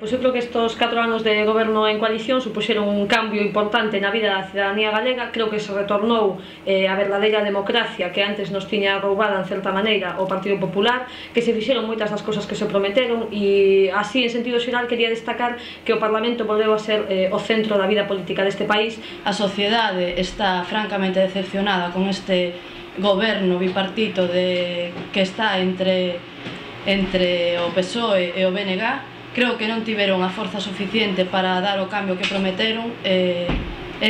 Pois eu creo que estes 4 anos de goberno en coalición supuxeron un cambio importante na vida da cidadanía galega. Creo que se retornou a verdadeira democracia que antes nos tiña roubada en certa maneira o Partido Popular, que se fixeron moitas das cousas que se prometeron e así, en sentido xeral, quería destacar que o Parlamento volveu a ser o centro da vida política deste país. A sociedade está francamente decepcionada con este goberno bipartito que está entre o PSOE e o BNG. Creo que non tiveron a forza suficiente para dar o cambio que prometeron e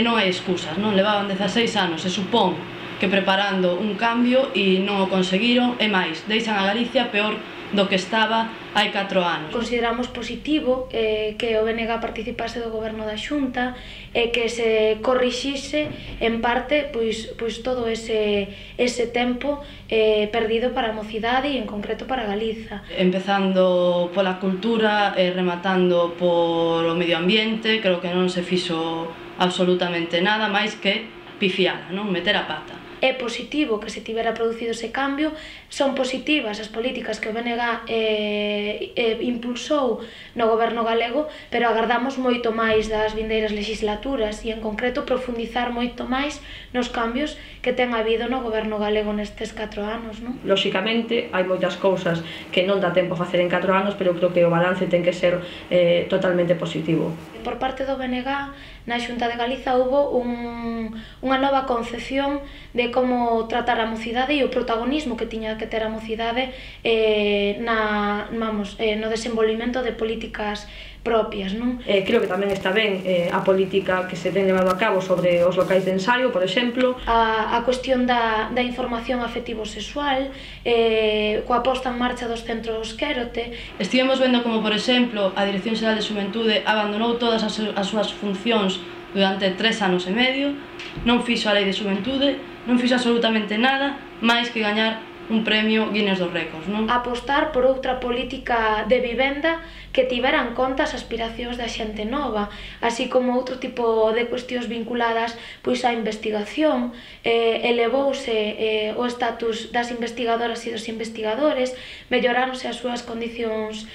non hai excusas, non? Levaban 16 anos, se supón que preparando un cambio e non o conseguiron, e máis, deixan a Galicia peor do que estaba hai 4 anos. Consideramos positivo que o BNG participase do goberno da Xunta e que se corrixise en parte pois todo ese tempo perdido para a mocidade e en concreto para Galiza. Empezando pola cultura e rematando por o medio ambiente, creo que non se fixo absolutamente nada máis que pifiala, non? Meter a pata. É positivo que se tivera producido ese cambio, son positivas as políticas que o BNG impulsou no goberno galego, pero agardamos moito máis das vindeiras legislaturas e, en concreto, profundizar moito máis nos cambios que ten habido no goberno galego nestes 4 anos, non? Lóxicamente, hai moitas cousas que non dá tempo a facer en 4 anos, pero creo que o balance ten que ser totalmente positivo. Por parte do BNG, na Xunta de Galiza houbo unha nova concepción de como tratar a mocidade e o protagonismo que tiña que ter a mocidade no desenvolvimento de políticas propias, non? Creo que tamén está ben a política que se ten levado a cabo sobre os locais de ensaio, por exemplo. A cuestión da información afectivo-sexual, coa posta en marcha dos centros Quérote. Estivemos vendo como, por exemplo, a Dirección Xeral de Xuventude abandonou todas as súas funcións durante 3 anos e medio, non fixo a Lei de Xuventude, non fixo absolutamente nada máis que gañar un premio Guinness dos Récords, non? Apostar por outra política de vivenda que tivera en conta as aspiracións da xente nova, así como outro tipo de cuestións vinculadas pois á investigación. Elevouse o estatus das investigadoras e dos investigadores, melloráronse as súas condicións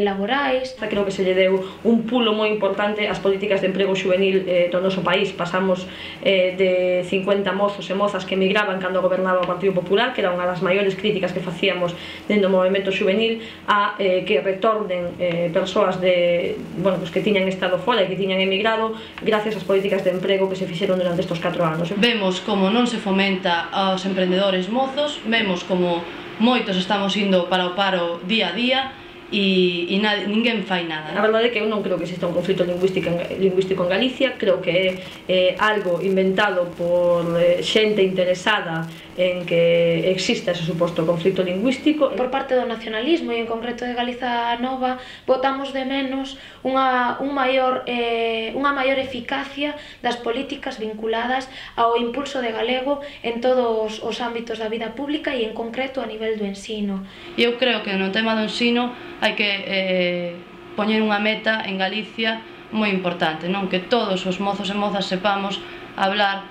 laborais. Creo que se lle deu un pulo moi importante ás políticas de emprego juvenil do noso país. Pasamos de 50 mozos e mozas que emigraban cando gobernaba o Partido Popular, que era unha das maiores críticas que facíamos dentro do movimento juvenil, a que retornen persoas que tiñan estado fora e que tiñan emigrado gracias ás políticas de emprego que se fixeron durante estes 4 anos. Vemos como non se fomenta aos emprendedores mozos, vemos como moitos estamos indo para o paro día a día e ninguén fai nada. A verdade é que eu non creo que exista un conflito lingüístico en Galicia, creo que é algo inventado por xente interesada en que exista ese suposto conflito lingüístico. Por parte do nacionalismo e en concreto de Galiza Nova, votamos de menos unha maior eficacia das políticas vinculadas ao impulso de galego en todos os ámbitos da vida pública e en concreto a nivel do ensino. Eu creo que no tema do ensino hai que poñer unha meta en Galicia moi importante, non? Que todos os mozos e mozas sepamos hablar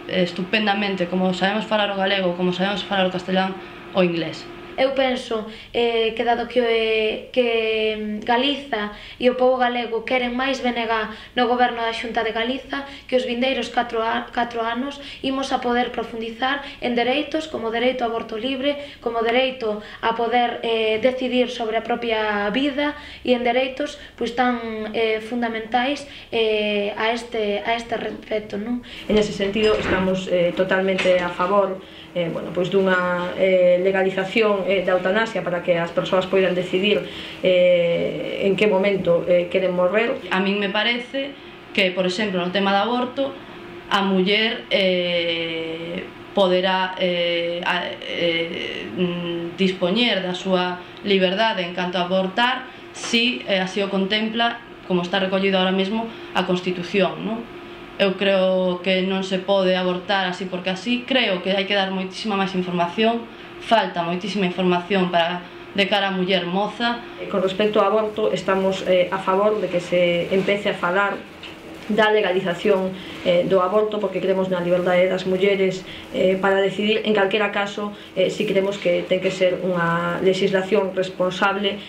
estupendamente, como sabemos falar o galego, como sabemos falar o castelán, o inglés. Eu penso que dado que Galiza e o pobo galego queren máis BNG no goberno da Xunta de Galiza, que os vindeiros 4 anos imos a poder profundizar en dereitos como o dereito ao aborto libre, como o dereito a poder decidir sobre a propia vida e en dereitos pois tan fundamentais a este respecto, non? En ese sentido estamos totalmente a favor dunha legalización da eutanasia para que as persoas poidan decidir en que momento queren morrer. A min me parece que, por exemplo, no tema do aborto, a muller poderá dispoñer da súa liberdade en canto a abortar si así o contempla, como está recollido ahora mesmo, a Constitución, non? Eu creo que non se pode abortar así porque así, creo que hai que dar moitísima máis información, falta moitísima información de cara a muller moza. Con respecto ao aborto, estamos a favor de que se empece a falar da legalización do aborto, porque creemos na liberdade das mulleres para decidir, en calquera caso, si creemos que ten que ser unha legislación responsable.